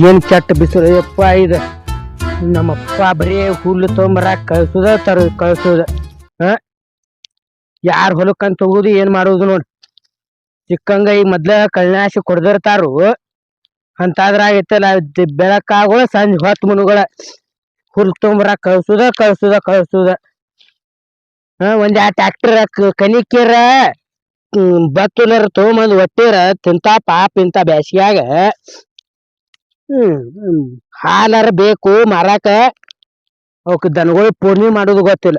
ಏನ್ ಕೆಟ್ಟ ಬಿಸಿಲು ಯಪ್ಪ ಇದು. ನಮ್ಮಪ್ಪ ಬರೀ ಹುಲ್ಲು ತೊಂಬರಾಕ್ ಕಳ್ಸುದ ಯಾರ್ ಹೊಲಕ್ಕಂತ ಹೋಗುದು ಏನ್ ಮಾಡುದು ನೋಡ್. ಚಿಕ್ಕಂಗ ಈಗ ಮೊದ್ಲ ಕಳ್ನಾಶಿ ಕೊಡ್ದಿರ್ತಾರು ಅಂತಾದ್ರಾಗ ಇತ್ತಲ್ಲ ಬೆಳಕಾಗೋಳ ಸಂಜೆ ಹೊತ್ತು ಮುನುಗಳ ಹುಲ್ ತೊಂಬರಾಕ್ ಕಳ್ಸುದ ಒಂದ್ ಆ ಟ್ಯಾಕ್ಟರ್ ಕನಿಕೀರ ಬತ್ತುಲರ್ ತೊಗೊಂಬಂದ್ ಒಟ್ಟಿರ ತಿಂತಾ ಪಾಪ ಇಂತ ಬ್ಯಾಸಿಗ್ಯಾಗ ಹಾಲರ ಬೇಕು ಮಾರಾಕ. ಅವಕ್ ದನಗಳು ಪೂರ್ಣಿ ಮಾಡೋದು ಗೊತ್ತಿಲ್ಲ.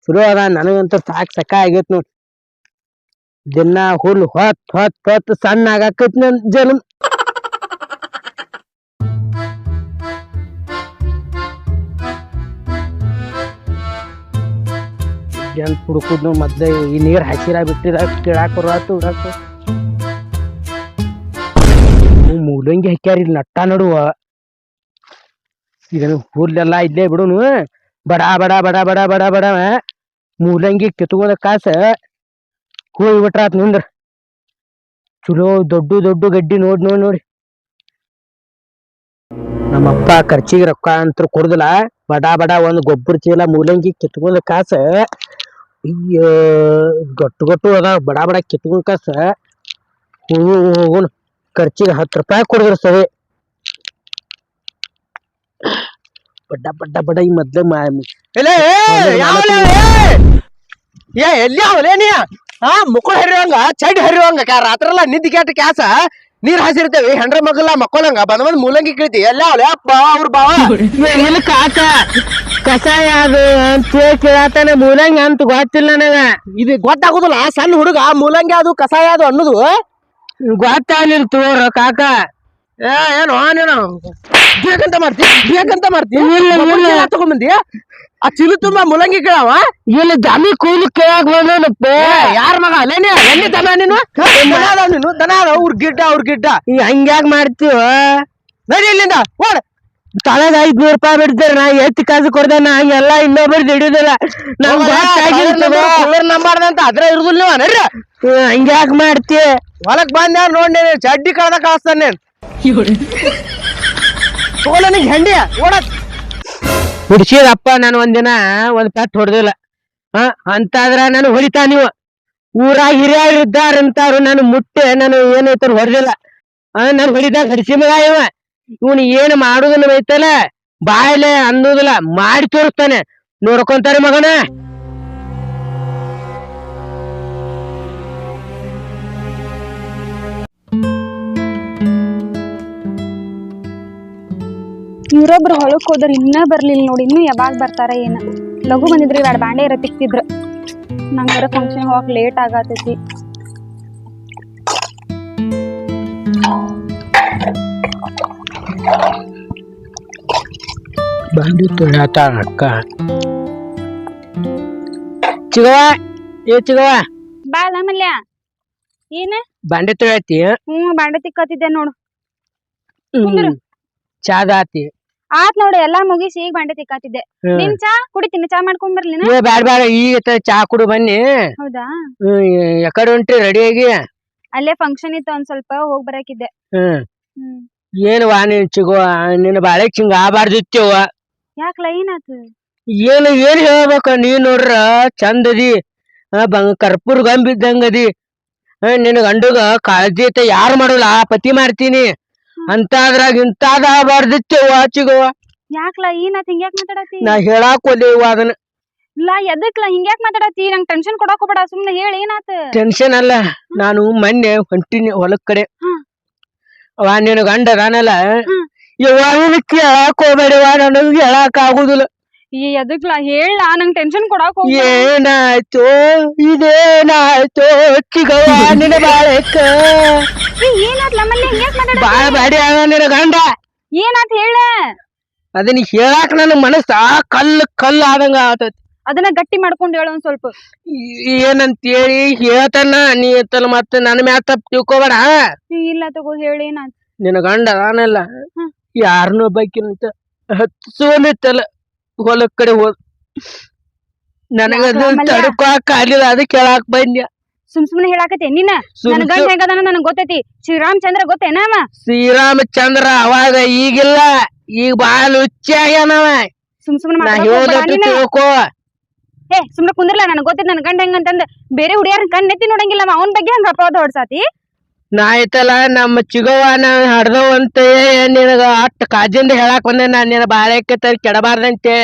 ಚಲೋ ಅದ ನನಗಂತ ಸಾಕ ಆಗೇತ್ ನೋಡ್. ದಿನ ಹುಲ್ ಹೊತ್ ಸಣ್ಣ ಆಗಾಕೈತಿ ನನ್ ಜನ್ಮ. ಎಂತ ಹುಡುಕುದ್ ಮೊದ್ಲ ಈ ನೀರ್ ಹಸಿರ ಬಿಟ್ಟಿರ ಕೀಳಾಕ್ ಬರುವಾತು ಉಡಾಕ. ಮೂಲಂಗಿ ಹಾಕ್ಯಾರ ಇಲ್ಲಿ ನಟ್ಟ ನಡುವ. ಇದನ್ನು ಹುಲ್ಲೆಲ್ಲಾ ಇಲ್ಲೇ ಬಿಡುನು. ಬಡ ಬಡ ಬಡ ಬಡ ಬಡ ಬಡ ಮೂಲಂಗಿ ಕಿತ್ಕೊಂಡ ಕಾಸ ಹೋಗಿ ಬಿಟ್ರಾತ್ ನಿಂದ್ರ. ಚಲೋ ದೊಡ್ಡ ಗಡ್ಡಿ ನೋಡಿ ನಮ್ಮಪ್ಪ ಖರ್ಚಿಗೆ ರೊಕ್ಕ ಅಂತ ಕೊಡುದಿಲ್ಲ. ಬಡ ಬಡ ಒಂದ್ ಗೊಬ್ಬರ ಚೀಲ ಮೂಲಂಗಿ ಕಿತ್ಕೊಂಡ ಕಾಸ ಅಯ್ಯ ಗಟ್ಟು ಅದ. ಬಡ ಬಡ ಕಿತ್ಕೊಂಡ್ ಕಾಸ ಹೋಗುಣ ಖರ್ಚಿಗೆ 10 ರೂಪಾಯಿ ಕೊಡಿದ್ರ ಸರಿ. ಬಡ್ಡ ಈ ಮೊದ್ಲ ಎಲ್ಲಿ ಅವಲೇ ನೀ ಮುಕ್ಕಳು ಹರಿವಂಗ ಚಡ್ ಹರಿವಂಗ ರಾತ್ರಿ ಎಲ್ಲ ನಿದ್ದೆ ಕೆಟ್ಟ ಕ್ಯಾಸ ನೀರ್ ಹಾಸಿರ್ತೇವಿ ಹೆಂಡ್ರ ಮಗಲ್ಲ ಮಕ್ಕಳಂಗ ಬಂದ್ ಮೂಲಂಗಿ ಕೀಳ್ತಿ ಎಲ್ಲ ಅವಲೇ ಅಪ್ಪ ಅವ್ರ ಬಾವ ಇಲ್ಲಿ ಕಾಕ ಕಸಾಯ ಅದು ಅಂತ ಕೇಳತಾನ. ಮೂಲಂಗಿ ಅಂತ ಗೊತ್ತಿಲ್ಲ ನನಗ. ಇದು ಗೊತ್ತಾಗುದಿಲ್ಲ ಸಣ್ಣ ಹುಡುಗ ಮೂಲಂಗಿ ಅದು ಕಸಾಯ ಅದು ಅನ್ನೋದು ಗೊತ್ತಾಗ್ಲಿಲ್ಲ ತೋರ ಕಾಕ. ಏನು ನೀನು ಬೇಕಂತ ಮಾಡ್ತಿ ತಗೊಂಬಂದಿ ಆ ಚಿಲು ತುಂಬಾ ಮೂಲಂಗಿ ಕೇಳವ ಇಲ್ಲಿ ದಮಿ ಕೂಲಿ ಕೇಳಾಕ ಬಂದನಪ್ಪ. ಯಾರ ಮಗ ಅಲ್ಲೇನೆ ಎಲ್ಲಿ ದನ ನೀನು ದನ ಅವ್ರ ಗಿಡ್ಡ ಹಂಗ್ಯಾಗ ಮಾಡ್ತೀವ ನಡಿ ಇಲ್ಲಿಂದ ಓಡ್. ತಳಗ 500 ರೂಪಾಯಿ ಬಿಡ್ತಾರ. ನಾ ಎತ್ತಿ ಕಾಸು ಕೊಡ್ದೇನ ಹಂಗೆಲ್ಲಾ ಇನ್ನೊಬ್ಬರ್ದು ಹಿಡಿಯೋದಿಲ್ಲ. ನಂಬಾರ್ದಂತ ಅದ್ರ ಇರುದಿಲ್ಲ ನೀವ ನಡ್ರಿ. ಹಂಗ್ಯಾಕ ಮಾಡ್ತಿ ಹೊಲಕ್ ಬಂದ ನೋಡಿ ಚಡ್ಡಿ ಕಳ್ದ ಕಳಿಸ್ತಾನೆ ತೋಲನಿಗೆ ಹೆಂಡಿ ಓಡತ್ ಹುಡ್ಸಿದಪ್ಪ. ನಾನು ಒಂದಿನ ಒಂದ್ ಪೆಟ್ ಹೊಡೆದಿಲ್ಲ ಅಂತಾದ್ರ ನಾನು ಹೊಡಿತಾ. ನೀವು ಊರಾಗ ಹಿರಿಯರು ಇದ್ದಾರಂತಾರು ನಾನು ಮುಟ್ಟೆ ನಾನು ಏನೈತಾರ ಹೊಡೆದಿಲ್ಲ. ನಾನು ಹೊಡಿದಾಗ ಹಡಿಸಿ ಮಗ ಇವನು ಏನ್ ಮಾಡುದನ್ನ ಬೈತಲ್ಲ ಬಾಯಲೆ ಅನ್ನೋದಿಲ್ಲ ಮಾಡಿ ತೋರಿಸ್ತಾನೆ. ನೋಡ್ಕೊಂತಾರೆ ಮಗನ. ಇವ್ರೊಬ್ರು ಹೊಲಕ್ ಹೋದ್ರ ಇನ್ನ ಬರ್ಲಿಲ್ಲ ನೋಡಿ. ಇನ್ನು ಯಾವಾಗ ಬರ್ತಾರ ಏನ. ಲಘು ಬಂದಿದ್ರಿ 2 ಬಾಂಡೆ ಇರ ತಿಕ್ತಿದ್ರು. ನಂಗರ ಫಂಕ್ಷನ್ ಹೋಗಕ್ ಲೇಟ್ ಆಗತೈತಿ. ಬಾಂಡೆ ತೊಳ್ಯಾತ ಅಕ್ಕ. ಚಿಗವ ಬಾ ಮಲ್ಯ ಏನ ಬಾಂಡೆ ತೊಳ್ಯಾತಿ? ಬಾಂಡೆ ತಿಕ್ಕತ್ತಿದ್ದೆ ನೋಡು. ಚಾದ ಆತಿ ಆತ್ ನೋಡಿ ಎಲ್ಲಾ ಮುಗಿಸಿ ಈಗ ಬಾಂಡೆ ತಿಕ್ಕಾತಿದ್ದೆ. ನಿನ್ ಚಾ ಕುಡಿತೀನಿ. ಚಾ ಮಾಡ್ಕೊಂಡ್ ಬರ್ಲಿನ? ಬ್ಯಾಡ ಈಗ ಚಾ ಕುಡು ಬನ್ನಿ. ಹೌದಾ ಯಾಕಡೆ ಹೊಂಟ್ರಿ ರೆಡಿ ಆಗಿ? ಅಲ್ಲೇ ಫಂಕ್ಷನ್ ಇತ್ತು ಒಂದ್ ಸ್ವಲ್ಪ ಹೋಗ್ ಬರಾಕಿದ್ದೆ. ಏನ್ವಾ ನೀನ್ ಚಿಗೋ ನಿನ್ನ ಬಾಳೆ ಹಿಂಗ ಆಗಬಾರ್ದಿತ್ತವ. ಯಾಕ್ಲ ಏನಾತು? ಏನ್ ಹೇಳ್ಬೇಕ ನೀನ್ ನೋಡ್ರ ಚಂದದಿ ಕರ್ಪೂರ್ ಗಂಬಿದ್ದಂಗದಿ. ನಿನ್ ಗಂಡುಗ ಕಾಳಜಿ ಐತೆ ಯಾರು ಮಾಡೋಲ್ಲ ಪತಿ ಮಾಡ್ತೀನಿ ಅಂತಾದ್ರಾಗ ಇಂತಾದ ಆಗಬಾರ್ದಿತ್ತವ ಚಿಗವ. ಯಾಕ್ಲ ಏನಾತ್ ಹಿಂಗ್ಯಾಕ್ ಮಾತಾಡತಿ? ನಾ ಹೇಳಾಕ್ ಒಲ್ಲೆವ ಅದನ್ನ. ಇಲ್ಲ ಎದಕ್ಲ ಹಿಂಗ್ಯಾಕ್ ಮಾತಾಡತಿ? ನಂಗ್ ಟೆನ್ಷನ್ ಕೊಡಾಕ್ ಹೋಗ್ಬೇಡ. ಸುಮ್ನೆ ಹೇಳ ಏನಾತ? ಟೆನ್ಷನ್ ಅಲ್ಲ, ನಾನು ಮೊನ್ನೆ ಹೊಂಟಿನಿ ಹೊಲಕ್ ಕಡೆ. ಅವ ನಿನ್ ಗಂಡ ಅದಾನಲ್ಲ ಯಾವಾಗ ಕೇಳಾಕ್ ಹೋಗ್ಬೇಡವ. ನನಗೆ ಹೇಳಾಕ್ ಆಗುದಿಲ್ಲ. ಎದಕ್ಲ ಹೇಳ ನಂಗ್ ಟೆನ್ಷನ್ ಕೊಡಾಕ್ ಹೋಗ್ಬೇಡ. ಏನಾಯ್ತು ಇದೇನಾಯ್ತು ಚಿಗವ್ವ ನಿನ್ನ ಬಾಳೆಕ್ಕ? ಏನಾತ್ಲ ಮಲ್ಲೆ ಹಿಂಗ್ಯಾಕ್ ಮಾತಾಡ? ಬಾಳ ಬಾಡಿ ಆಗ ನಿನ್ನ ಗಂಡ. ಏನಾತ್ ಹೇಳ? ಅದನ್ನ ಹೇಳಾಕ ನನ್ನ ಮನಸ್ಸ ಕಲ್ಲು ಆದಂಗ ಆತೈತಿ. ಅದನ್ನ ಗಟ್ಟಿ ಮಾಡ್ಕೊಂಡ್ ಹೇಳ ಒಂದ್ ಸ್ವಲ್ಪ. ಏನಂತೇಳಿ ಹೇಳ್ತಾನ ನೀ ಎತ್ತಲ್ಲ ಮತ್ತೆ ನನ್ನ ಮ್ಯಾಲ ತಪ್ಪ ತಿಳ್ಕೊಬೇಡ. ಇಲ್ಲ ತಗೋ ಹೇಳ ಏನಾತ್? ನಿನ್ನ ಗಂಡ ಅದಾನಲ್ಲ ಯಾರನ್ನೂ ಬೈಕಿನಂತ ಹತ್ಸೋನಿತ್ತಲ್ಲ ಹೊಲಕ್ ಕಡೆ ಹೋದ್. ನನಗ ತಡ್ಕೊಕ್ ಆಗ್ಲಿಲ್ಲ ಅದಕ್ಕೆ ಕೇಳಾಕ್ ಬಂದ್ಯ. ಸುಮ್ನೆ ಹೇಳಾಕತಿ ನಿನ್ನ ನನ್ ಗಂಡ ಹೆಂಗದಾನ ನನಗ್ ಗೊತ್ತೈತಿ. ಶ್ರೀರಾಮಚಂದ್ರ ಗೊತ್ತೇನ ಅವ? ಶ್ರೀರಾಮಚಂದ್ರ ಅವಾಗ ಈಗಿಲ್ಲ, ಈಗ ಬಾಳ ಹುಚ್ಚ ಆಗ್ಯಾನವ. ಸುಮ್ನೆ ನಾ ಹೇಳೋದಟ್ಟು ತಿಳ್ಕೊ. ಸುಮ್ನೆ ಕುಂದ್ರಲ್ಲ, ನನಗ್ ಗೊತ್ತೈತಿ ನನ್ ಗಂಡ ಹೆಂಗಂತಂದ್. ಬೇರೆ ಹುಡುಗಿಯರ್ ಕಣ್ ನೆತ್ತಿ ನೋಡಂಗಿಲ್ಲ, ಅವನ್ ಬಗ್ಗೆ ಹಂಗ ಅಪವಾದ ಹೊಡ್ಸಾತಿ. ನಾ ಆಯ್ತಲ್ಲ ನಮ್ಮ ಚಿಗವ್ವ ನಾ ಹಡ್ದವಂತ ನಿನಗ ಅಟ್ ಕಾಜಿಂದ ಹೇಳಾಕ್ ಬಂದೆ. ನಾನ್ ನಿನ್ನ ಬಾಳಕ್ಕೆ ಕೆಡಬಾರ್ದಂತೆ.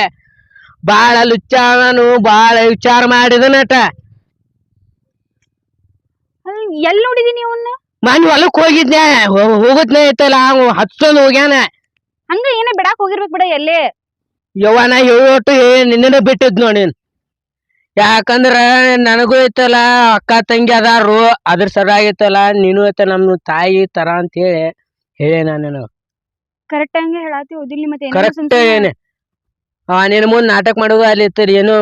ಬಾಳ ಲುಚ್ಚ ನಾನು ಬಾಳ ವಿಚಾರ ಮಾಡಿದನಟ. ಎಲ್ ನೋಡಿದೀನಿ ಅವನ್ನ? ಮನ್ ಹೊಲಕ್ ಹೋಗಿದ್ನೆ, ಹೋಗುದ್ನೆ ಐತಲ್ಲ ಅವ್ ಹಚ್ಚೊಂದ್ ಹೋಗ್ಯಾನ. ಹಂಗ ಏನ ಬಿಡಾಕ್ ಹೋಗಿರ್ಬೇಕ್ ಬಿಡ. ಎಲ್ಲೇ ಯವ್ವ ನಾ ಹೇಳೋಟು ನಿನ್ನ ಬಿಟ್ಟಿದ್ ನೋಡಿ. ಯಾಕಂದ್ರ ನನಗೂ ಐತಲ್ಲ ಅಕ್ಕ ತಂಗಿ ಅದಾರು, ಅದ್ರ ಸರಾಗೈತಲ್ಲ ನೀನು ಐತ ನಮ್ ತಾಯಿ ತರ ಅಂತ ಹೇಳಿ ನಾನು ಕರೆಕ್ಟ್ ಹಂಗ ಹೇಳಾತಿ. ಓದಿಲ್ಲಿ ಮತ್ತೆ ಕರೆಕ್ಟ್ ಏನೆ ನಿನ್ ಮುಂದ್ ನಾಟಕ ಮಾಡೋದು ಅಲ್ಲಿ ಏನು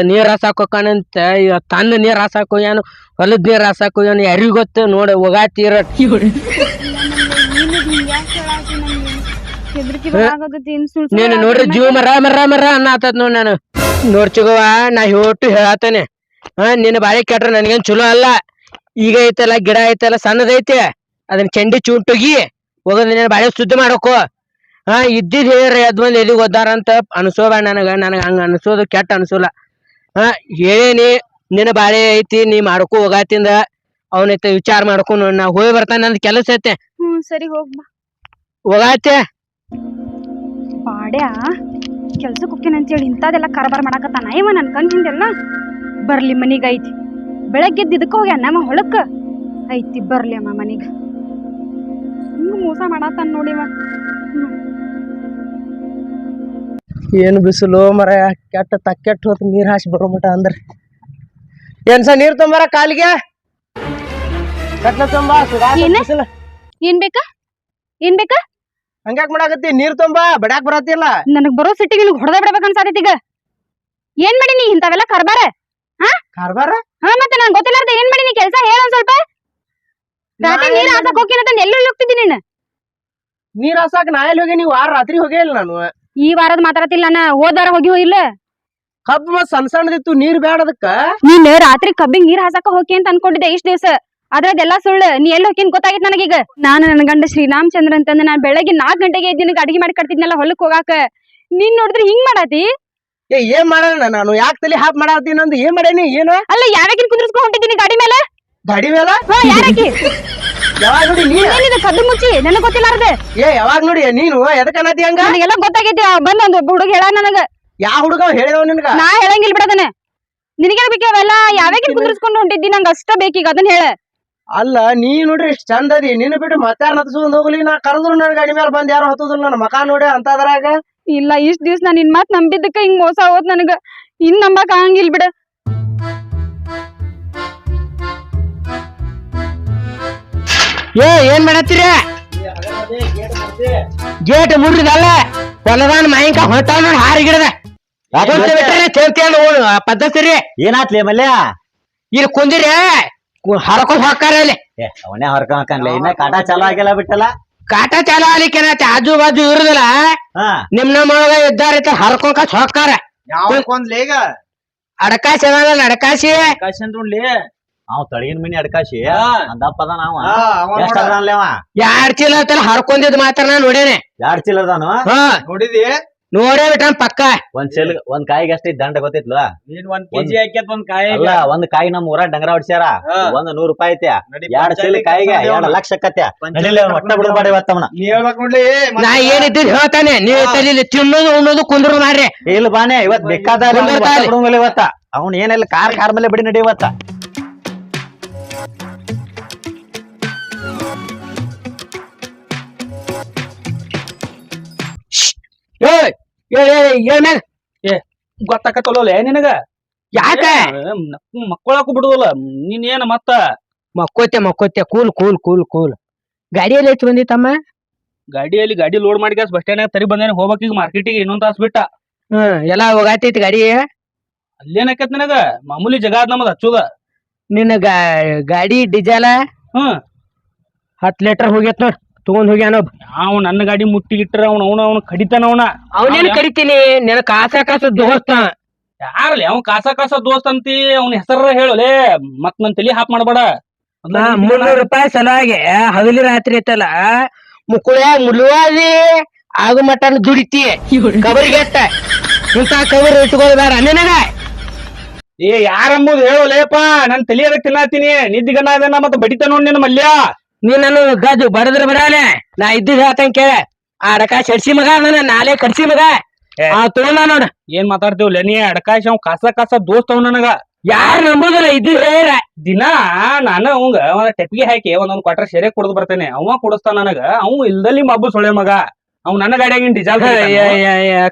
ನೀರ್ ಹಾಸಾಕ್ ಹೋಗಾನಂತ. ತನ್ನ ನೀರ್ ಹಾಸಾಕ್ ಹೋಗ್ಯಾನು, ಹೊಲದ್ ನೀರ್ ಹಾಸಾಕ್ ಹೋಗ್ಯಾನು, ಯಾರಿಗ್ ಗೊತ್ತು ನೋಡ ಹೋಗಾತೀರ. ನೀನು ನೋಡ್ರಿ ಜೀವ ಮರ ಮರ ಮರ ಅನ್ನತದ್ ನೋಡ್. ನಾನು ನೋಡ್ಚಿಗವ ನಾ ಹೇಳ್ಟು ಹೇಳಾತನೆ. ನಿನ್ನ ಬಾಳೆ ಕೆಟ್ರ ನನ್ಗೇನ್ ಚಲೋ ಅಲ್ಲ. ಈಗ ಐತಲ್ಲ ಗಿಡ ಐತಲ್ಲ ಸಣ್ಣದೈತೆ, ಅದನ್ನ ಚಂಡಿ ಚೂಂಟುಗಿ ಹೋಗದ್ ನಿನ್ನ ಬಾಳೆ ಶುದ್ಧ ಮಾಡಕೋ. ಇದ್ದಿದ್ ಹೇಳ್ರಿ ಅದ್ವಂದ್ ಎಲ್ಲಿಗ್ ಓದಾರ ಅಂತ ಅನ್ಸೋಬೇಡ ನನಗ ಹಂಗ ಅನ್ಸೋದು ಕೆಟ್ಟ ಅನ್ಸೋಲ್ಲ. ಹೇಳೇನಿ ನಿನ್ನ ಬಾಳೆ ಐತಿ, ನೀ ಮಾಡ್ಕೊ ಹೋಗಾತಿಂದ ಅವನೈತೆ ವಿಚಾರ ಮಾಡ್ಕೊಂಡು ನಾ ಹೋಗಿ ಬರ್ತಾನ. ನಂದ್ ಕೆಲಸ ಐತೆ. ಸರಿ ಹೋಗ್ಬಾ. ಹೋಗಾತೆ ಬಾಡ್ಯಾ ಕೆಲ್ಸಕ್ಕೆ ಹೋಗ್ತೇನೆ ಅಂತೇಳಿ ಇಂಥದೆಲ್ಲ ಕಾರಬಾರ ಮಾಡಾಕತ್ತಾನ ಇವ. ನನ್ ಕಣ್ ಹಿಂದೆಲ್ಲ ಬರ್ಲಿ ಮನಿಗ್ ಐತಿ. ಬೆಳಗ್ಗೆದ್ದು ಇದಕ್ಕ ಹೋಗ್ಯಾನ ನಮ್ಮ ಹೊಳಕ್ಕ ಐತಿ. ಬರ್ಲಿ ಅಮ್ಮ ಮನಿಗ. ಹಿಂಗ ಮೋಸ ಮಾಡಾತಾನ ನೋಡಿವ. ಏನು ಬಿಸಿಲು ಮರ, ಕೆಟ್ಟ ತಕ್ಕೆಟ್ಟ ಹೊತ್ತು ನೀರ್ ಹಾಸಿ ಬರೋ ಮಟ ಅಂದ್ರೆ ಏನ್ಸ ನೀರ್ ತೊಂಬರ ಕಾಲಿಗೆ ಕಟ್ಲ ತೊಂಬ. ಏನ್ ಬೇಕಾ ಏನ್ ಬೇಕಾ? ಹಂಗ್ಯಾಕ್ ಮಾಡಾಕತ್ತಿ? ನೀರ್ ತೊಂಬ, ಬಡ್ಯಾಕ್ ಬರತ್ತಿಲ್ಲ. ನನಗ್ ಬರೋ ಸಿಟ್ಟಿಗೆ ನಿನಗ್ ಹೊಡೆದ ಬಿಡ್ಬೇಕು ಅನ್ಸಾತೈತಿ. ಈಗ ಏನ್ ಮಾಡಿ ನೀ ಇಂಥವೆಲ್ಲ ಕಾರ್ಬಾರ? ಕಾರ್ಬಾರ? ಮತ್ತೆ ನಂಗೆ ಗೊತ್ತಿಲ್ಲಾರ್ದ ಏನ್ ಮಾಡಿ ನೀ ಕೆಲ್ಸ ಹೇಳ ಒಂದ್ ಸ್ವಲ್ಪ. ರಾತ್ರಿ ನೀರ್ ಹಾಸಕ್ ಹೋಗ್ತೀನಿ ಎಲ್ಲೂ ಹೋಗ್ತಿದ್ದೀನಿ ನೀನು. ನೀರ್ ಹಾಸಾಕ್ ನಾ ಎಲ್ಲಿ ಹೋಗಿ? ನೀವು ವಾರ ರಾತ್ರಿ ಹೋಗೇ ಇಲ್ಲ ನಾನು. ಈ ವಾರದ ಮಾತಾಡತಿಲ್ಲ ನಾ, ಹೋದಾರ ಹೋಗಿ ಹೋಗಿಲ್ಲ. ಕಬ್ಬು ಮತ್ ಸಣ್ಣ ಸಣ್ಣದಿತ್ತು, ನೀರ್ ಬ್ಯಾಡ ಅದಕ್ಕ. ನೀನ್ ರಾತ್ರಿ ಕಬ್ಬಿಗೆ ನೀರ್ ಹಾಸಾಕ ಹೋಗಿ ಅಂತ ಅನ್ಕೊಂಡಿದ್ದೆ ಇಷ್ಟ ದಿವಸ. ಅದ್ರದೆಲ್ಲ ಸುಳ್ಳು. ನೀ ಎಲ್ಲಿ ಹೋಗಿನ್ ಗೊತ್ತಾಗಿತ್ತು ನನಗೀಗ. ನಾನು ನನ್ನ ಗಂಡ ಶ್ರೀರಾಮಚಂದ್ರ ಅಂತಂದ ನಾನ್ ಬೆಳಗ್ಗೆ 4 ಗಂಟೆಗೆ ಎದ್ದಿನಗ ಅಡಿಗೆ ಮಾಡಿ ಕಟ್ತಿದ್ನಲ್ಲ ಹೊಲಕ್ ಹೋಗಾಕ. ನೀನ್ ನೋಡಿದ್ರೆ ಹಿಂಗ್ ಮಾಡಾತಿ. ಏನ್ ಮಾಡೋಣ ನಾನು? ಯಾಕೆ ತಲೆ ಹಾಪ್ ಮಾಡಾತೀನಿ ಅಂದ್ ಏನ್ ಮಾಡೇನಿ? ಏನ ಅಲ್ಲ ಯಾವಾಗಿನ್ ಕುಂದ್ರಸ್ಕೊಂಡ್ ಹೊಂಟಿದ್ದೀನಿ ಗಾಡಿ ಮೇಲೆ? ಗಾಡಿ ಮೇಲ ಯಾರಾಕಿ? ಯಾವಾಗ ನೋಡಿ ನೀ ಕದ್ದು ಮುಚ್ಚಿ ನನಗ್ ಗೊತ್ತಿಲ್ಲಾರ್ದೆ. ಯಾವಾಗ ನೋಡಿ ನೀನು ಎದಕ್ ಅನ್ನತಿ ಹಂಗ? ನನಗೆಲ್ಲ ಗೊತ್ತಾಗೈತಿ. ಬಂದ್ ಒಂದ್ ಹುಡುಗ ಹೇಳ ನನಗ. ಯಾವ ಹುಡುಗ ಹೇಳಿದವ ನಿನ್ಗ? ನಾ ಹೇಳಂಗಿಲ್ ಬಿಡದನ. ನಿನಗೆ ಬೇಕಿ ಅವೆಲ್ಲ? ಯಾವಾಗಿನ್ ಕುಂದ್ರಸ್ಕೊಂಡ್ ಹೊಂಟಿದ್ದಿ? ನಂಗ ಅಷ್ಟ ಬೇಕೀಗ, ಅದನ್ನ ಹೇಳ. ಅಲ್ಲ ನೀ ನೋಡ್ರಿ ಇಷ್ಟ ಚಂದ ಅದಿ, ನಿನ್ನ ಬಿಟ್ಟು ಮತ್ತಾರ ಹತ್ಸ್ಕೊಂಡ್ ಹೋಗ್ಲಿ. ನಾ ಕರೆದ್ರು ನನ್ ಗಾಡಿ ಮೇಲೆ ಬಂದ್ ಯಾರು ಹತ್ತುದಿಲ್ಲ. ನನ್ನ ಮಕ ನೋಡಿ ಅಂತದ್ರಾಗ. ಇಲ್ಲ ಇಷ್ಟ ದಿವ್ಸ ನಾನ್ ನಿನ್ ಮಾತ್ ನಂಬಿದ್ದಕ್ಕ ಹಿಂಗ್ ಮೋಸ ಹೋತ್ ನನಗ. ಇನ್ ನಂಬಕ್ ಆಗಂಗಿಲ್ ಬಿಡ. ಏನ್ ಮಾಡತ್ತೀರ? ಗೇಟ್ ಮುರಿದಲ್ಲ, ಹೊಲದಾನ ಮಾಯಿಕ ಹೊಂಟಾವ ನೋಡಿ ಹಾರಿಗಿಡದ ಪದ್ಧತಿ. ಏನಾತ್ಲಿ ಮಲ್ಯ? ಇಲ್ಲಿ ಕುಂದಿರಿ ಹರ್ಕೊಂಡ್ ಹೊಕ್ಕಾರ ಅಲ್ಲಿ. ಅವನೇ ಹೊರ್ಕೊಂಡ್ ಇನ್ನ ಕಾಟ ಚಾಲು ಆಗಿಲ್ಲ ಬಿಟ್ಟಲ್ಲ. ಕಾಟ ಚಾಲು ಆಗ್ಲಿಕ್ಕೆ ಏನೈತಿ? ಆಜು ಬಾಜು ಇರುದಿಲ್ಲ, ನಿಮ್ ನಮ್ಮೊಳಗ ಇದ್ದಾರ ಹರ್ಕೊಂಡ್ ಕಚ್ ಹೊಕ್ಕಾರ. ಯಾವಕೊಂದ್ಲಿ ಈಗ ಅಡಕಾಸಿ ಅದಲ್ಲ, ಅಡಕಾಸಿ ಅವ್ ತಳಗಿನ ಮಿನಿ ಅಡ್ಕಾಶಿ ದಪ್ಪ ಅದ. ನಾವ ಎಷ್ಟ ಅದಾನ್ಲಿ ಅವ? 2 ಚೀಲ ಅಂತಲ್ಲ ಹರ್ಕೊಂಡಿದ್ ಮಾತ್ರ ನಾ ನೋಡೇನೆ. 2 ಚೀಲ ಅದಾನು ನೋಡಿದಿ? ನೋಡೇ ಬಿಟ್ಟ ಪಕ್ಕ. ಒಂದ್ ಕಾಯಿಗೆ ಅಷ್ಟೇ ದಂಡ ಗೊತ್ತಿತ್ಲ? ನೀನ್ 1 kg ಹಾಕ್ಯತ್ ಒಂದ್ ಕಾಯಿ. ಅಲ್ಲ, ಒಂದ್ ಕಾಯಿ ನಮ್ ಊರಾಗ ಡಂಗರ ಹೊಡ್ಸ್ಯಾರ. 100 ರೂಪಾಯಿ ಐತೆ. 2 ಚೀಲ ಕಾಯಿಗೆ 2 ಲಕ್ಷ ಕತ್ಯ. ಒಟ್ಟ ಬಿಡಬಾಡಿ ಇವತ್ತವನ. ನೀ ಹೇಳ್ಬೇಕ್ ನೋಡ್ಲಿ. ನಾ ಏನಿದ್ದು ಹೇಳ್ತಾನೆ, ನೀವು ತಲೆ ತಿನ್ನೋದು ಉಣ್ಣೋದು ಕುಂದ್ರು ಮಾಡ್ರಿ. ಇಲ್ಲ ಬಾನೆ, ಇವತ್ ಬೇಕಾದ ಇವತ್ತ ಅವ್ನ ಏನಿಲ್ಲ, ಕಾರ್ ಮೇಲೆ ಬಿಡಿ ನಡಿ ಇವತ್ತ. ಗೊತ್ತಾಕತ್ತಲ್ಲ ನಿನಗ? ಯಾಕ ಮಕ್ಕಳಾಕು ಬಿಡುವಲ್ಲ ನೀನ್ ಏನ ಮತ್ತ? ಮಕ್ಕೋತೆ ಕೂಲ್ ಕೂಲ್ ಕೂಲ್ ಕೂಲ್. ಗಾಡಿಯಲ್ಲಿ ಹೆಚ್ಚು ಬಂದಿತ್ತಮ್ಮ? ಗಾಡಿಯಲ್ಲಿ ಗಾಡಿ ಲೋಡ್ ಮಾಡಿ ಬಸ್ ಸ್ಟ್ಯಾಂಡ್ ತರಿ ಬಂದೇನೆ. ಹೋಗ್ಬೇಕ್ ಈಗ ಮಾರ್ಕೆಟಿಗೆ. ಇನ್ನೊಂದ್ ತಾಸ್ ಬಿಟ್ಟ ಎಲ್ಲಾ ಹೋಗಾತೈತಿ ಗಾಡಿ. ಅಲ್ಲೇನಕತ್ ನನಗ? ಮಾಮೂಲಿ ಜಗ ಅದ್ ನಮ್ಮದ್ ಹಚ್ಚುದ. ನಿನ್ನ ಗಾಡಿ ಡೀಸೆಲ್ 10 ಲೀಟರ್ ಹೋಗ್ಯತ್ ನೋಡ್, ತಗೊಂಡ್ ಹೋಗ್ಯಾನ. ನಾವು ನನ್ನ ಗಾಡಿ ಮುಟ್ಟಿಗಿಟ್ರ ಅವ್ನ ಕಡಿತಾನ. ಅವನೇನ್ ಕಡಿತೀನಿ? ನಿನ್ನ ಕಾಸ ದೋಸ್ತ ಯಾರಲ್ಲ ಅವ್ ಕಾಸ ದೋಸ್ತ್ ಅಂತಿ ಅವ್ನ ಹೆಸರ ಹೇಳಲೆ ಮತ್ ನನ್ ತಲಿ ಹಾಪ್ ಮಾಡ್ಬೇಡ. 300 ರೂಪಾಯಿ ಸಲುವಾಗಿ ಹಗಲಿ ರಾತ್ರಿ ಐತಲ್ಲ ಮುಕ್ಕುಳ್ಯಾಗ ಮುಳುವಾದಿ ಆಗು ಮಟನ್ ದುಡಿತಿ ಕಬರಿಗೆಟ್ಟ ಇಂತ ಕಬರ್ ಇಟ್ಕೊಳ್ಳಿ ಬೇಡ ನಿನಗ. ಏ ಯಾರಂಬುದು ಹೇಳೋಲೇಪ ನನ್ ತಲಿ ಅದಕ್ಕೆ ತಿನ್ನಾತೀನಿ ನಿದ್ದಿಗನ್ನ ಅದನ್ನ ಮತ್ತ ಬಡಿತ ನೋಡ್ ನಿನ್ನ ಮಲ್ಯ. ನೀ ನನ್ನ ಗದ್ದು ಬಡದ್ರ ಬರಾಲೆ ನಾ ಇದ್ದಿದ್ ಹೇಳ್ತಂಗ ಕೇಳ. ಆ ಅಡಕ ಶಡ್ಸಿ ಮಗ ನನ್ನ ನಾಳೆ ಕಡ್ಸಿ ಮಗ ಆ ತೋಣ ನೋಡ. ಏನ್ ಮಾತಾಡ್ತೀವಲ್ಲ ನೀ ಅಡಕಾಶ್ ಅವ್ ಕಾಸ ದೋಸ್ತ್ ಅವ್ ನನಗ ಯಾರು ನಂಬುದಿಲ್ಲ ಇದ್ದಿದ್ ಹೇಳ. ದಿನಾ ನಾನು ಅವಂಗ ಒಂದ್ ಟೆಪ್ಪಿಗೆ ಹಾಕಿ ಒಂದೊಂದ್ ಕ್ವಾರ್ಟರ್ ಶೇರೆ ಕುಡ್ದು ಬರ್ತೇನೆ. ಅವ ಕುಡಿಸ್ತಾನ ನನಗ. ಅವ್ ಇಲ್ದಲ್ಲಿ ಮಬ್ಬು ಸೊಳೆ ಮಗ. ಅವ್ ನನ್ನ ಗಾಡಿಯಾಗಿನ್ ಡಿಜಾಲ್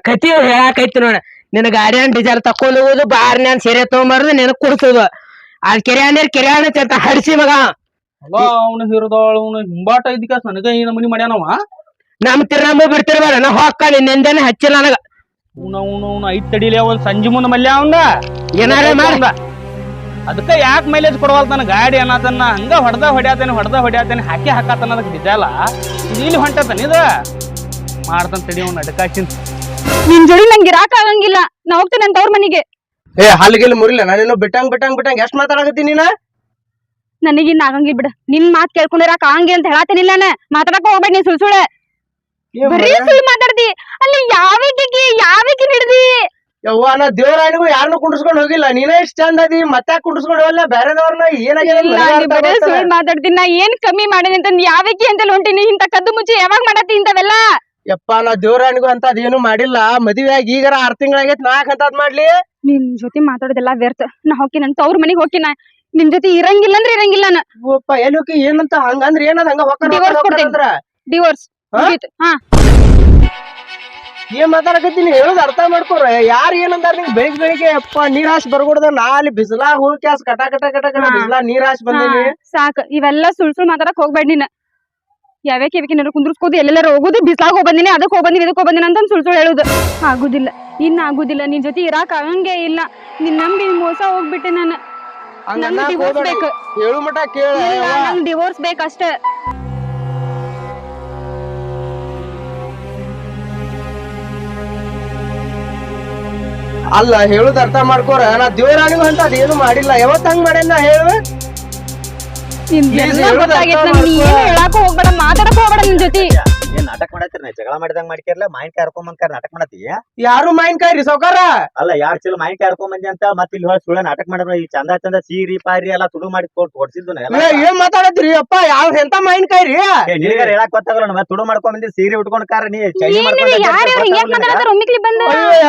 ಕತಿ ಹೇಳಾಕೈತಿ ನೋಡ. ನಿನ್ನ ಗಾಡಿಯನ್ ಡಿಜಾಲ್ ತಕೊಂಡ್ ಹೋಗುದು ಬಾರ್ನ್ಯಾನ್ ಸೀರೆ ತಗೊಂಬಾರ್ದು ನಿನಗ್ ಕುಡ್ಸೋದು. ಅದ್ ಕೆರೆ ಅಂತ ಹಡ್ಸಿ ಮಗ. ಅವ್ನ ಹಿರಿದೋಳ ಅವ್ನ ಹಿಂಬಾಟ ಇದ್ದಿಕಾಸ್ ನನಗ ಈ ನಮನಿ ಮಾಡ್ಯಾನವ. ನಮ್ ತಿರ್ನಂಬ ಬಿಡ್ತಿರ್ಬೇಡ ನಾ ಹೊಕ್ಕ ನಿನ್ನೆಂದೇನೆ ಹಚ್ಚಿಲ್ಲ ನನಗ. ಅವ್ನ ಐತ್ ತಡಿಲಿ ಒಂದ್ ಸಂಜೆ ಮುಂದ್ ಮಲ್ಯ ಅವಂದ ಏನಾರ ಮಾಡ್ದ ಅದಕ್ಕ ಯಾಕೆ ಮೈಲೇಜ್ ಕೊಡವಲ್ ನನ್ನ ಗಾಡಿ ಅನ್ನತನ್ನ ಹಂಗ ಹೊಡೆದ ಹಾಕಿ ಹಾಕತನ ಅದಕ್ಕೆ ಡಿಜಾಲ ಇಲ್ಲಿ ಹೊಂಟತನ ಇದ ಮಾಡ್ತಾನ ತಡಿ ಅವ್ನ ಅಡಕಾಚಿನ್. ನಿನ್ ಜೋಡಿ ನಂಗೆ ಇರಾಕ ಆಗಂಗಿಲ್ಲ. ನಾ ಹೋಗ್ತೇನೆ ಅಂತ ಅವ್ರ ಮನಿಗೆ. ಏ ಹಲ್ಗಿಲ್ ಮುರಿಲ್ಲ ನಾನೇನು ಬಿಟ್ಟಂಗ್ ಎಷ್ಟ್ ಮಾತಾಡಕತ್ತೀನಿ ನೀನ. ನನಗಿನ್ನ ಆಗಂಗಿಲ್ಲ ಬಿಡ. ನಿನ್ ಮಾತ್ ಕೇಳ್ಕೊಂಡಿರಾಕ ಆಗಂಗಿಲ್ಲ ಅಂತ ಹೇಳಾತೇನಿಲ್ಲ ನಾನ. ಮಾತಾಡಕ ಹೋಗ್ಬೇಡ ನೀನ್ ಸುಳ್ಸುಳೆ ಬರೀ ಸುಳ್ಳು ಮಾತಾಡ್ತಿ. ಅಲ್ಲಿ ಯಾವಕ್ಕೆ ಹಿಡ್ದಿ ಯವ್ವ ನಾ ದೇವರಾಣಿಗೂ ಯಾರನ್ನು ಕುಂಡ್ಸ್ಕೊಂಡ್ ಹೋಗಿಲ್ಲ. ನೀನೇ ಇಷ್ಟ ಚಂದ ಅದಿ ಮತ್ತೆ ಕುಂಡ್ಸ್ಕೊಂಡ್ ಹೋಗಲ್ಲ ಬೇರೆದವ್ರನ್ನ ಬರೀ ಸುಳ್ಳು ಮಾತಾಡ್ತೀನಿ. ನಾ ಏನ್ ಕಮ್ಮಿ ಮಾಡೇನಿ ಅಂತ ಯಾವಕ್ಕೆ ಅಂತ ಹೊಂಟಿನಿ. ಇಂತ ಕದ್ದು ಮುಚ್ಚಿ ಯಾವಾಗ ಮಾಡತ್ತಿ ಇಂತವೆಲ್ಲ. ಯಪ್ಪ ನಾ ದೇವರಾಣಿಗೂ ಅಂತ ಅದೇನು ಮಾಡಿಲ್ಲ. ಮದ್ವೆ ಆಗಿ ಈಗಾರ 6 ತಿಂಗಳಾಗೈತ್ ನಾಕ್ ಅಂತದ್ ಮಾಡ್ಲಿ. ನಿನ್ ಜೊತೆ ಮಾತಾಡೋದೆಲ್ಲ ವ್ಯರ್ಥ. ನಾ ಹೋಗಿನ ಅಂತ ಅವ್ರ ಮನಿಗ್ ಹೋಗಿನ. ನಿನ್ ಜೊತೆ ಇರಂಗಿಲ್ಲ ಅಂದ್ರೆ ಇರಂಗಿಲ್ಲ. ಎಲ್ಲಿ ಹೋಗಿ ಏನಂತ ಹಂಗಂದ್ರ ಏನದ ಹಂಗ ಡಿವೋರ್ಸ್ ಹಾ ಏನ್ ಮಾತಾಡಕತ್ತೀನಿ ಹೇಳುದ್ ಅರ್ಥ ಮಾಡ್ಕೋರ. ಯಾರ್ ಏನಂದಾರ ನಿಂಗ್ ಬೆಳಿಗ್ಗೆ ಯಪ್ಪ ನೀರ್ ಹಾಸಿ ಬರ್ಕೊಡ್ದ. ನಾ ಅಲ್ಲಿ ಬಿಸಿಲಾಗ ಹೋಗಿ ಕಟ ಬಿಸಿಲಾ ನೀರ್ ಹಾಸಿ ಬಂದೇನಿ. ಸಾಕ್ ಇವೆಲ್ಲ ಸುಳ್ಳು ಮಾತಾಡಕ್ ಹೋಗ್ಬೇಡ ನೀನ್. ಯಾವ್ಯಾಕೆ ಕುಂದ್ರಸ್ಕೋದು ಎಲ್ಲೆಲ್ಲಾರ ಹೋಗುದು. ಬಿಸ್ಲಾಗ ಹೋಗ್ಬಂದಿನಿ ಅದಕ್ ಹೋಗ್ಬಂದಿನಿ ಇದಕ್ ಹೋಗ್ಬಂದಿನಿ ಅಂತ ಸುಳ್ಳು ಹೇಳುದು ಆಗುದಿಲ್ಲ. ಆಗುದಿಲ್ಲ. ನಿನ್ ಜೊತೆ ಇರಾಕ್ ಆಗಂಗೆ ಇಲ್ಲ. ನಿನ್ ನಂಬಿ ಮೋಸ ಹೋಗ್ಬಿಟ್ಟೆ ನಾನು. ಡಿವೋರ್ಸ್ ಬೇಕು. ಹೇಳು ಮಟ ಕೇಳ. ನಂಗ್ ಡಿವೋರ್ಸ್ ಬೇಕಷ್ಟೇ. ಅಲ್ಲ ಹೇಳುದ್ ಅರ್ಥ ಮಾಡ್ಕೋರ. ನಾ ದೇವರಾಣಿಗೂ ಅಂತ ಅದೇನು ಮಾಡಿಲ್ಲ. ಯಾವತ್ ಹಂಗ್ ಮಾಡೇನ ಹೇಳುವ. ಹೇಳಾಕ ಹೋಗ್ಬೇಡ ಮಾತಾಡಕ್ ಹೋಗ್ಬೇಡ ನಿನ್ ಜೊತೆ. ಏನ್ ನಾಟಕ ಮಾಡತ್ತೀರಿ ಜಗಳ ಮಾಡಿದಂಗ ಮಾಡ್ಕಿರ್ಲ ಮಾವಿನಕಾಯಿ ಹರ್ಕೊಂಬಂದ್ಕಾರ ನಾಟಕ ಮಾಡತ್ತಿ. ಯಾರು ಮಾವಿನಕಾಯಿ ರೀ ಸೌಕಾರ. ಅಲ್ಲ ಯಾರ್ ಚೀಲ ಮಾವಿನಕಾಯಿ ಹರ್ಕೊಂಬಂದಿ ಅಂತ ಮತ್ತೆ ಇಲ್ಲಿ ಸುಳ್ಳ ನಾಟಕ ಮಾಡಿದ್ರು. ಈ ಚಂದ ಸೀರಿ ಪಾರಿ ಎಲ್ಲಾ ತುಡು ಮಾಡಿ ಕೊಡ್ಸಿದ್ದು ಏನ್ ಮಾತಾಡತ್ರಿ ಅಪ್ಪ. ಯಾವ ಎಂತ ಮಾವಿನಕಾಯಿ ರೀ. ನಿನಗಾರ ಹೇಳಕ್ ಗೊತ್ತಾಗಲ್ಲ. ತುಡು ಮಾಡ್ಕೊಂಬಂದಿ ಸೀರೆ ಉಟ್ಕೊಂಡ್ ಕಾರ ನೀ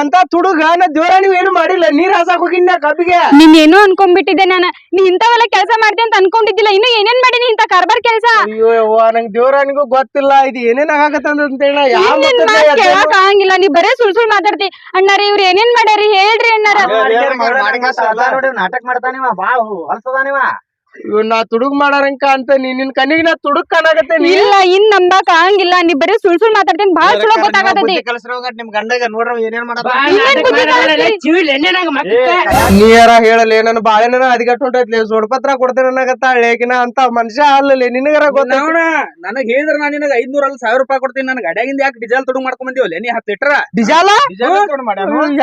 ಎಂತ ತುಡುಗ. ನಾ ದೇವರಾಣಿ ಏನು ಮಾಡಿಲ್ಲ. ನೀರ್ ಹಾಸಾಕ್ ಹೋಗಿನ ಕಬ್ಬಿಗೆ. ನೀನ್ ಏನೋ ಅನ್ಕೊಂಡ್ಬಿಟ್ಟಿದ್ದೆ ನಾನು. ನೀ ಇಂಥವೆಲ್ಲ ಕೆಲಸ ಮಾಡ್ದೆ ಅಂತ ಅನ್ಕೊಂಡಿದ್ದಿಲ್ಲ. ಇನ್ನು ಏನೇನ್ ಮಾಡೀನಿ ಇಂತ ಕಾರ್ಬಾರ್ ಕೆಲಸ. ಅಯ್ಯೋ ನಂಗ್ ದೇವರಾಣಿಗೂ ಗೊತ್ತಿಲ್ಲ ಇದು ಏನೇನ್ ಆಗತ್ತಂತ ಹೇಳ. ಕೇಳಕ್ ಆಗಂಗಿಲ್ಲ. ನೀ ಬರೇ ಸುಳ್ಳು ಮಾತಾಡ್ತಿ. ಅಣ್ಣಾರಿ ಇವ್ರು ಏನೇನ್ ಮಾಡ್ಯಾರಿ ಹೇಳ್ರಿ ಅಣ್ಣಾರ. ನಾಟಕ ಮಾಡ್ತಾನಿವ ಬಾಳ ಹೊಲ್ಸದಾನಿವ. ನಾ ತುಡುಗ್ ಮಾಡಾರಂಕ ಅಂತ ನಿನ್ ಕಣ್ಣಿಗೆ ನಾ ತುಡುಗ್ ಕಾಣಾಕತ್ತೇನಿ. ಇಲ್ಲ ಇನ್ ನಂಬಾಕ್ ಆಗಂಗಿಲ್ಲ. ನೀ ಬರೀ ಸುಳ್ಳು ಮಾತಾಡ್ತೇನೆ. ಬಾಳ ಚಲೋ ಗೊತ್ತಾಗತೈತಿ. ನಿಮ್ ಗಂಡಗ ನೋಡ್ರ ಏನೇನ್ ನೀರ ಹೇಳಲಿ ನನ್ ಬಾಳೆನ ಅದಿಗಟ್ಟು ಹೊಂಟೈತ್ಲಿ. ಸೋಡ್ಪತ್ರ ಕೊಡ್ತೇನೆ ಅನ್ನಕತ್ತಾಳಿನ ಅಂತ ಮನುಷ್ಯ ಅಲ್ಲಲ್ಲಿ ನಿನಗರ ಗೊತ್ತ. ನನಗ್ ಹೇಳಿದ್ರ ನಾನು ನಿನಗ 500 ಅಲ್ಲ 1000 ರೂಪಾಯಿ ಕೊಡ್ತೀನಿ. ನನ್ ಗಾಡಿಯಾಗಿಂದ ಯಾಕೆ ಡಿಜಾಲ್ ತುಡುಗ್ ಮಾಡ್ಕೊಂಡ್ ಬಂದಿವಲ್ಲ ನೀ 10 ಲೀಟರ್ ಡಿಜಾಲ.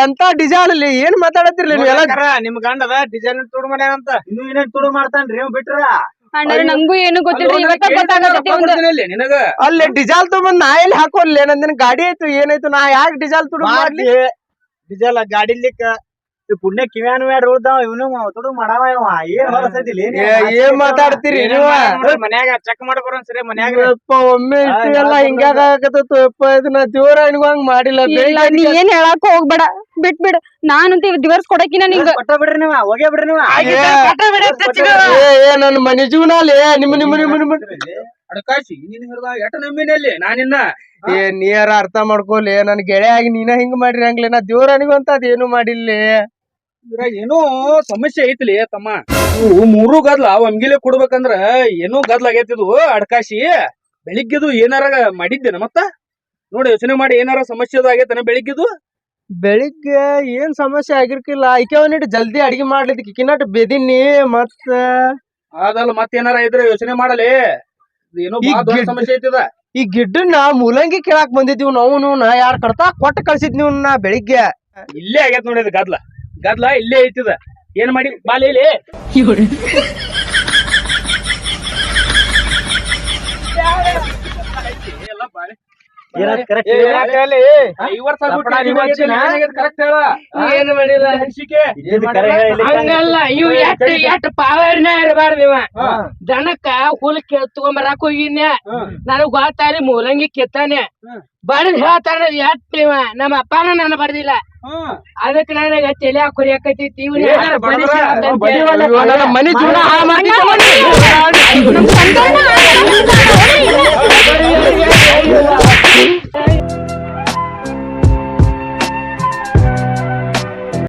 ಎಂತ ಡಿಜಾಲ್ ಅಲ್ಲಿ ಏನ್ ಮಾತಾಡತಿರ್ಲಿ ನೀವು ಎಲ್ಲ. ನಿಮ್ ಗಂಡದ ಡಿಜಾಲ್ ತುಡು ಮಾಡ್ಯಾನಂತ. ಇನ್ನು ಏನೇನ್ ತುಡು ಮಾಡ್ತಾನ್ರಿ ಬಿಟ್ರ. ಅಣ್ಣಾರ ನಂಗೂ ಏನು ಗೊತ್ತಿಲ್ಲ. ಇವತ್ತ ಗೊತ್ತಾಗತೈತಿ ನಿನಗ. ಅಲ್ಲಿ ಡಿಜಾಲ್ ತಗೊಂಡ್ ನಾ ಎಲ್ಲಿ ಹಾಕೋಲ್ಲ. ನಂದಿನ ಗಾಡಿ ಆಯ್ತು ಏನಾಯ್ತು. ನಾ ಯಾಕೆ ಡಿಜಾಲ್ ತುಡು ಮಾಡ್ಲಿ. ಡಿಜಾಲ್ ಗಾಡಿಲಿಕ್ಕ ಪುಣ್ಯ ಕಿವ್ಯಾನು ಯಾರು ಉಳ್ದಾವ ಇವನು ತುಡು ಮಾಡಾವ ಇವ. ಏನ್ ಹೊಲಸದಿಲ್ಲ ಏನ್ ಮಾತಾಡ್ತೀರಿ ನೀವು. ಮನ್ಯಾಗ ಚೆಕ್ ಮಾಡ್ಕೊರ ಸರಿ ಮನ್ಯಾಗ. ಒಮ್ಮೆ ಇಷ್ಟು ಎಲ್ಲ ಹಿಂಗಾಗತ್ತಪ್ಪ. ಇದನ್ನ ದೇವರಾಣಿಗೂ ಹಂಗ್ ಮಾಡಿಲ್ಲ. ನೀ ಏನ್ ಹೇಳಾಕ ಹೋಗ್ಬೇಡ. ಬಿಟ್ಬಿಡ್. ನಾನಂತ ಡಿವೋರ್ಸ್ ಕೊಡಕಿನ ನಿಂಗ. ಕೊಟ್ಟ ಬಿಡ್ರಿ ನೀವ ಹೋಗೇ ಬಿಡ್ರಿ ನೀವ. ನನ್ ಮನೆ ಜೀವನ ಅಲ್ಲಿ ನಿಮ್ಮ ಅಡಕಾಶಿ ನೀನ್ ಹಿಡ್ದ ಎಷ್ಟ ನಂಬಿನಲ್ಲಿ ನಾನಿನ್ನ. ನೀರ ಅರ್ಥ ಮಾಡ್ಕೊಲಿ. ನನ್ ಗೆಳೆಯಾಗಿ ನೀನ ಹಿಂಗ್ ಮಾಡ್ರಿ ಹಂಗ್ಲಿ. ನಾ ದೇವರಾಣಿಗೂ ಅಂತ ಅದೇನು ಮಾಡಿಲ್ಲ. ಇದ್ರಾಗ ಏನೋ ಸಮಸ್ಯೆ ಐತ್ಲಿ ತಮ್ಮ. ಮೂರು ಗದ್ಲ ಒಮ್ಗಿಲೆ ಕೊಡ್ಬೇಕಂದ್ರ ಏನೋ ಗದ್ಲ ಆಗೈತಿದು ಅಡಕಾಶಿ. ಬೆಳಿಗ್ಗೆದು ಏನಾರ ಮಾಡಿದ್ದೇನ ಮತ್ತ ನೋಡಿ ಯೋಚನೆ ಮಾಡಿ ಏನಾರ ಸಮಸ್ಯೆ ಆಗೈತನ ಬೆಳಿಗ್ಗೆದು. ಬೆಳಿಗ್ಗೆ ಏನ್ ಸಮಸ್ಯೆ ಆಗಿರ್ಕಿಲ್ಲ. ಈಕೆ ಒಂದಿಟ್ಟು ಜಲ್ದಿ ಅಡಿಗೆ ಮಾಡ್ಲಿಕ್ಕೆ ಕಿನ್ನಟ್ ಬೆದಿನಿ. ಮತ್ತ ಅದಲ್ಲ ಮತ್ತೇನಾರ ಇದ್ರೆ ಯೋಚನೆ ಮಾಡಲಿ. ಏನೋ ಬಾಳ ಸಮಸ್ಯೆ ಐತಿದ. ಈ ಗಿಡ್ಡನ್ನ ಮೂಲಂಗಿ ಕೇಳಾಕ್ ಬಂದಿದ್ದೀವಿ ನಾವು. ಯಾರ್ ಕಡ್ತಾ ಕೊಟ್ಟ ಕಳ್ಸಿದ್ ನೀವು ಬೆಳಿಗ್ಗೆ. ಇಲ್ಲೇ ಆಗೈತ್ ನೋಡಿ ಗದ್ಲ. ಗದ್ಲ ಇಲ್ಲೇ ಐತಿದ ಏನ್ ಮಾಡಿ ಬಾಲಿ ಎಲ್ಲ ಬಾಳೆ ಕರೆಕ್ಟ್ ಕರೆಕ್ಟ್ ಹೇಳ ಏನ್ ಮಾಡಿಲ್ಲ ಹಂಗಲ್ಲ ಇವ್ ಎಟ್ ಪಾವರ್ನ ಇರಬಾರ್ದು ಇವ ದನಕ್ಕ ಹುಲ್ ತಗೊಂಬರಾಕ್ ಹೋಗಿನ್ಯ ನನಗ್ ಗೊತ್ತಾರಿ ಮೂಲಂಗಿ ಕಿತ್ತಾನೆ ಬಡದ್ ಹೇಳ್ತಾನ ಎಟ್ ಇವ ನಮ್ಮ ಅಪ್ಪನ ನಾನು ಬಡ್ದಿಲ್ಲ ಅದಕ್ಕೆ ನನಗ ತಲೆ ಕುರಿಯಾಕೈತಿ ಮನಿ ಜೀವನ ಹಾಳ್ ಮಾಡ್ತಿದ್ದ